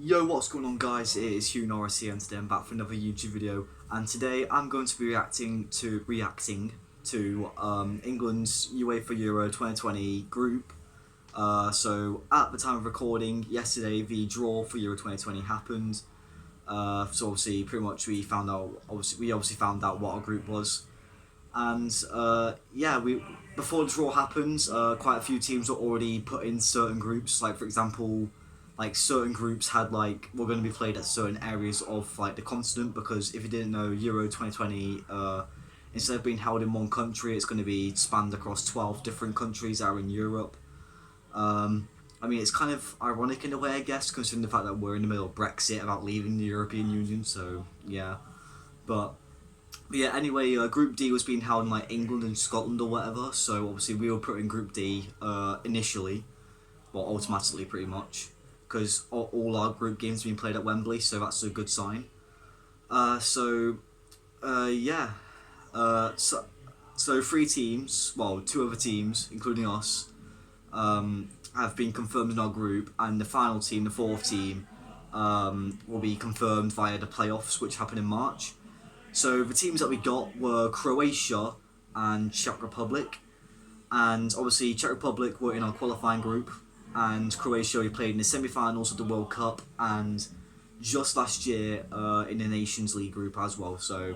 Yo, what's going on guys? It is Hugh Norris here and today I'm back for another YouTube video, and today I'm going to be reacting to England's UEFA Euro 2020 group. So at the time of recording yesterday, the draw for Euro 2020 happened. So obviously pretty much we obviously found out what our group was. And we before the draw happened, quite a few teams were already put in certain groups. Like for example, like certain groups had were going to be played at certain areas of the continent, because if you didn't know, Euro 2020 instead of being held in one country, it's going to be spanned across 12 different countries that are in Europe. I mean, it's kind of ironic in a way, I guess, considering the fact that we're in the middle of Brexit about leaving the European Union. So yeah, but yeah, anyway, Group D was being held in England and Scotland or whatever. So obviously we were put in Group D initially, well, automatically pretty much, because all our group games have been played at Wembley, so that's a good sign. Yeah. So three teams, well, two other teams, including us, have been confirmed in our group, and the final team, the fourth team, will be confirmed via the playoffs, which happen in March. So the teams that we got were Croatia and Czech Republic, and obviously Czech Republic were in our qualifying group, and Croatia we played in the semi-finals of the World Cup, and just last year in the Nations League group as well. So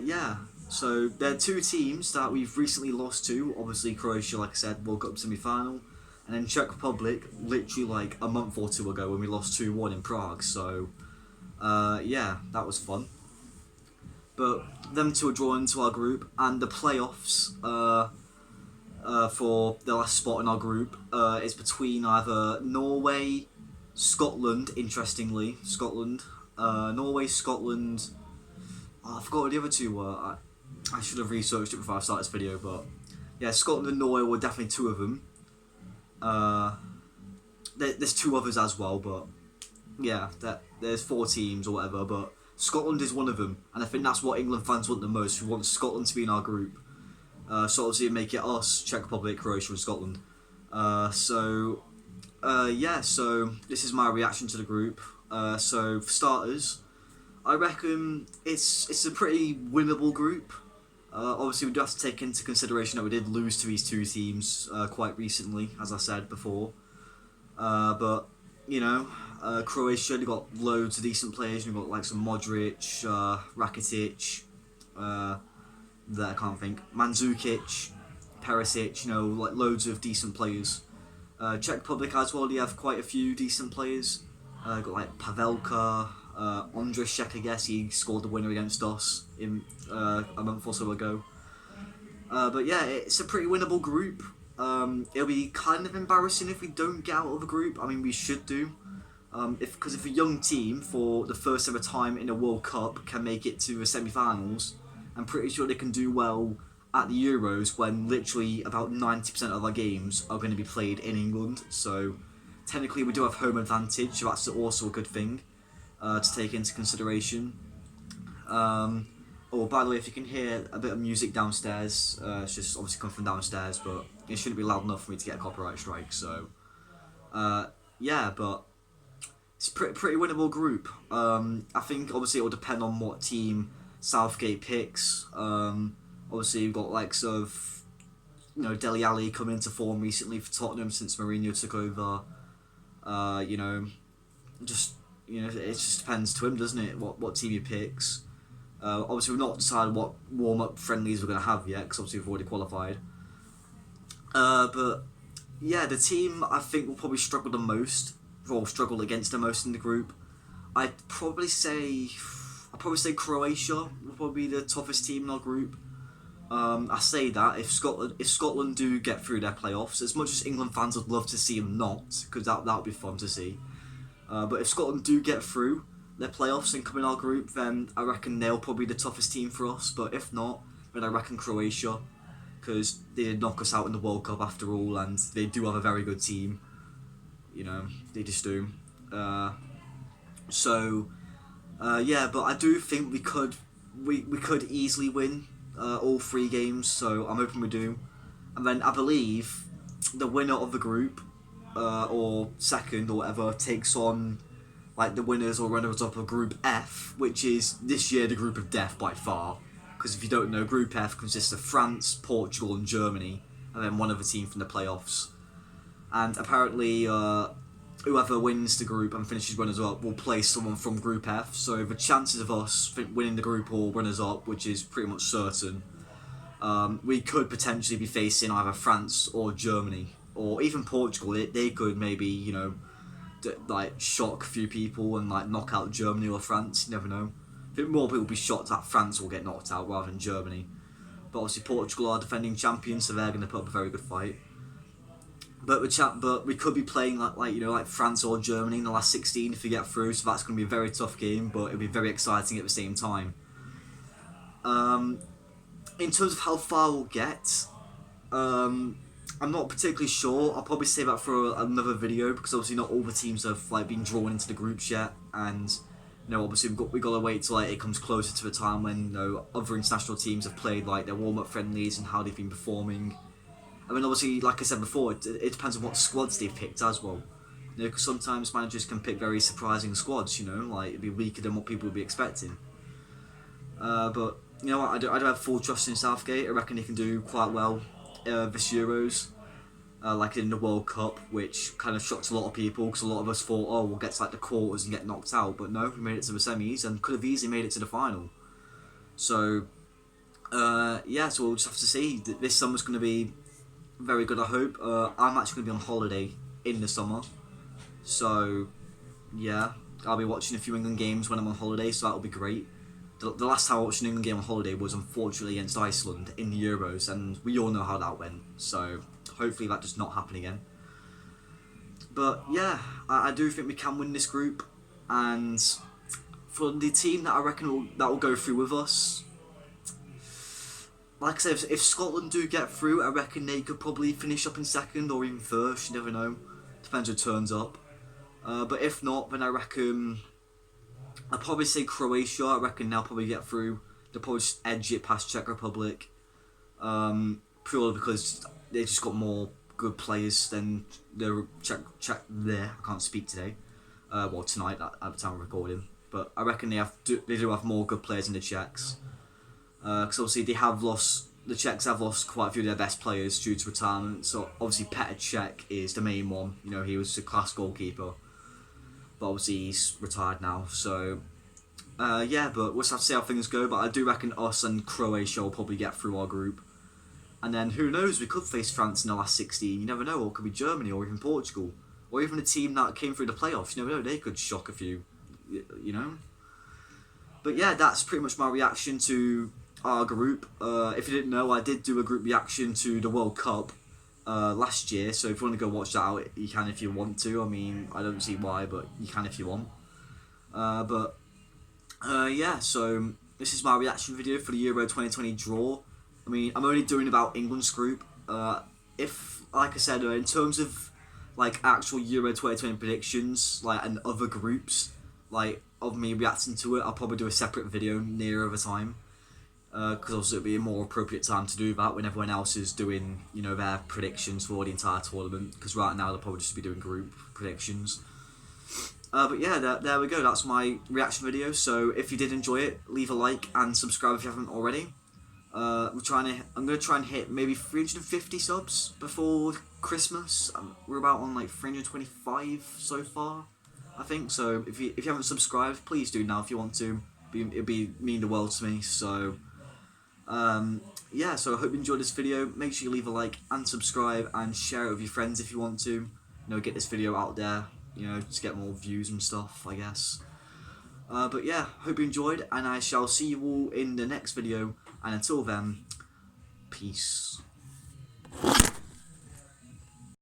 yeah, so there are two teams that we've recently lost to. Obviously Croatia, like I said, World Cup semi-final, and then Czech Republic literally a month or two ago when we lost 2-1 in Prague. So yeah, that was fun. But them two are drawn into our group, and the playoffs for the last spot in our group is between either Norway, Scotland, interestingly, Norway, Scotland. Oh, I forgot what the other two were. I should have researched it before I started this video, but yeah, Scotland and Norway were definitely two of them. There's two others as well, but yeah, there's four teams or whatever, but Scotland is one of them, and I think that's what England fans want the most. We want Scotland to be in our group. So obviously make it us, Czech Republic, Croatia and Scotland. Yeah, so this is my reaction to the group. So for starters, I reckon it's a pretty winnable group. Obviously we do have to take into consideration that we did lose to these two teams quite recently, as I said before. But you know, Croatia, they've got loads of decent players. You've got some Modric, Rakitic, that I can't think, Mandzukic, Perisic, loads of decent players. Czech Republic as well, they have quite a few decent players. Got Pavelka, Ondřejšek, I guess, he scored the winner against us in a month or so ago. But yeah, it's a pretty winnable group. It'll be kind of embarrassing if we don't get out of the group. I mean, we should do. Because if a young team, for the first ever time in a World Cup, can make it to the semi-finals, I'm pretty sure they can do well at the Euros, when literally about 90% of our games are going to be played in England. So technically we do have home advantage, so that's also a good thing to take into consideration. Oh, by the way, if you can hear a bit of music downstairs, it's just obviously coming from downstairs, but it shouldn't be loud enough for me to get a copyright strike. So yeah, but it's a pretty winnable group. I think obviously it will depend on what team Southgate picks. Obviously you've got of Dele Alli coming into form recently for Tottenham since Mourinho took over. It just depends to him, doesn't it? What team he picks. Obviously we've not decided what warm-up friendlies we're going to have yet, because obviously we've already qualified. But yeah, the team I think will probably struggle the most, or struggle against the most in the group. I'd probably say Croatia will probably be the toughest team in our group. I say that if Scotland do get through their playoffs, as much as England fans would love to see them not, because that would be fun to see. But if Scotland do get through their playoffs and come in our group, then I reckon they'll probably be the toughest team for us. But if not, then I reckon Croatia, because they did knock us out in the World Cup after all, and they do have a very good team. They just do. Yeah, but I do think we could easily win all three games, so I'm hoping we do. And then I believe the winner of the group or second or whatever takes on like the winners or runners-up of Group F, which is this year the group of death by far. Because if you don't know, Group F consists of France, Portugal, and Germany, and then one other team from the playoffs. And apparently, whoever wins the group and finishes runners-up will play someone from Group F. So the chances of us winning the group or runners-up, which is pretty much certain, we could potentially be facing either France or Germany, or even Portugal. They could maybe, you know, like shock a few people and like knock out Germany or France. You never know. I think more people will be shocked that France will get knocked out rather than Germany. But obviously Portugal are defending champions, so they're going to put up a very good fight. But we could be playing like France or Germany in the last 16 if we get through. So that's going to be a very tough game, but it'll be very exciting at the same time. In terms of how far we'll get, I'm not particularly sure. I'll probably save that for another video because obviously not all the teams have like been drawn into the groups yet, and you know, obviously we've got to wait till like it comes closer to the time when, you know, other international teams have played like their warm-up friendlies and how they've been performing. I mean, obviously, like I said before, it depends on what squads they've picked as well. You know, because sometimes managers can pick very surprising squads. You know, like it'd be weaker than what people would be expecting. But you know what? I do have full trust in Southgate. I reckon he can do quite well this Euros. Like in the World Cup, which kind of shocked a lot of people because a lot of us thought, oh, we'll get to like the quarters and get knocked out, but no, we made it to the semis and could have easily made it to the final. So, yeah, so we'll just have to see. This summer's going to be very good, I hope. I'm actually going to be on holiday in the summer, so yeah, I'll be watching a few England games when I'm on holiday, so that'll be great. The last time I watched an England game on holiday was unfortunately against Iceland in the Euros, and we all know how that went, so hopefully that does not happen again. But yeah, I do think we can win this group, and for the team that I reckon that will go through with us, like I said, if Scotland do get through, I reckon they could probably finish up in second or even first, you never know, depends who turns up. But if not, then I reckon, I'd probably say Croatia. I reckon they'll probably get through. They'll probably just edge it past Czech Republic, purely because they've just got more good players than the Czech there. I can't speak today. Well, tonight at the time of recording. But I reckon they do have more good players than the Czechs. Because obviously the Czechs have lost quite a few of their best players due to retirement. So obviously Petr Cech is the main one. You know, he was a class goalkeeper, but obviously he's retired now. So yeah, but we'll just have to see how things go. But I do reckon us and Croatia will probably get through our group. And then who knows, we could face France in the last 16. You never know, or it could be Germany or even Portugal, or even a team that came through the playoffs. You never know, they could shock a few. You know. But yeah, that's pretty much my reaction to our group. If you didn't know, I did do a group reaction to the World Cup last year, so if you want to go watch that out, you can if you want to. I mean, I don't see why, but you can if you want. Yeah, so this is my reaction video for the Euro 2020 draw. I mean, I'm only doing about England's group. If, like I said, in terms of like actual Euro 2020 predictions, like, and other groups, like, of me reacting to it, I'll probably do a separate video nearer the time. Because also it'll be a more appropriate time to do that when everyone else is doing, you know, their predictions for the entire tournament. Because right now they'll probably just be doing group predictions. But yeah, there we go. That's my reaction video. So if you did enjoy it, leave a like and subscribe if you haven't already. I'm gonna try and hit maybe 350 subs before Christmas. We're about on like 325 so far, I think. So if you haven't subscribed, please do now if you want to. It'd be mean the world to me. So yeah, so I hope you enjoyed this video. Make sure you leave a like and subscribe and share it with your friends if you want to. You know, get this video out there, you know, to get more views and stuff, I guess. But yeah, hope you enjoyed, and I shall see you all in the next video. And until then, peace.